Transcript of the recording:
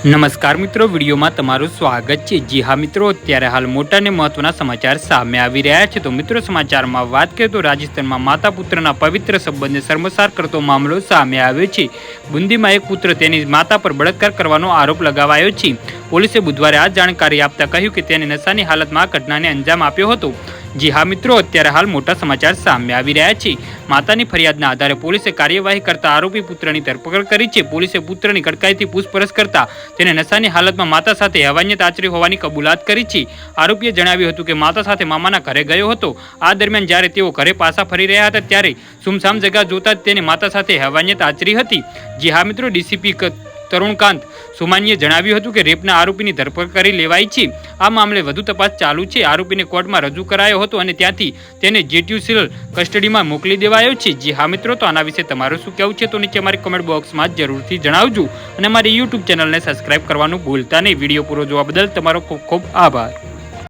નમસ્કાર મિત્રો, વિડીયોમાં તમારું સ્વાગત છે। જી હા મિત્રો, અત્યારે હાલ મોટા અને મહત્વના સમાચાર સામે આવી રહ્યા છે। તો મિત્રો, સમાચારમાં વાત કરીએ તો રાજસ્થાનમાં માતા પુત્રના પવિત્ર સંબંધને શર્મસાર કરતો મામલો સામે આવ્યો છે। બુંદીમાં એક પુત્ર તેની માતા પર બળાત્કાર કરવાનો આરોપ લગાવાયો છે। પોલીસે બુધવારે આ જાણકારી આપતા કહ્યું કે તેને નશાની હાલતમાં આ ઘટનાને અંજામ આપ્યો હતો। જી હા મિત્રો, અત્યારે હાલ મોટા સમાચાર સામે આવી રહ્યા છે। માતાની ફરિયાદના આધારે પોલીસે કાર્યવાહી કરતા આરોપી પુત્રની ધરપકડ કરી છે। પોલીસે પુત્રની કડકાઈથી પૂછપરછ કરતા તેને નશાની હાલતમાં માતા સાથે હેવાનિયત આચરી હોવાની કબૂલાત કરી છે। આરોપીએ જણાવ્યું હતું કે માતા સાથે મામાના ઘરે ગયો હતો। આ દરમિયાન જ્યારે તેઓ ઘરે પાછા ફરી રહ્યા હતા ત્યારે સુમસામ જગ્યા જોતા જ તેને માતા સાથે હેવાનિયત આચરી હતી। જી હા મિત્રો, ડીસીપી તરુણકાંત સુમાનીએ જણાવ્યું હતું કે રેપના આરોપીની ધરપકડ કરી લેવાઈ છે। આ મામલે વધુ તપાસ ચાલુ છે। આરોપીને કોર્ટમાં રજૂ કરાયો હતો અને ત્યાંથી તેને જ્યુડિશિયલ કસ્ટડીમાં મોકલી દેવાયો છે। જી હા મિત્રો, તો આના વિશે તમારું શું કહેવું છે તો નીચે અમારી કમેન્ટ બોક્સમાં જરૂરથી જણાવજો અને અમારી યુટ્યુબ ચેનલને સબસ્ક્રાઇબ કરવાનું ભૂલતા નહીં। વિડીયો પૂરો જોવા બદલ તમારો ખૂબ ખૂબ આભાર।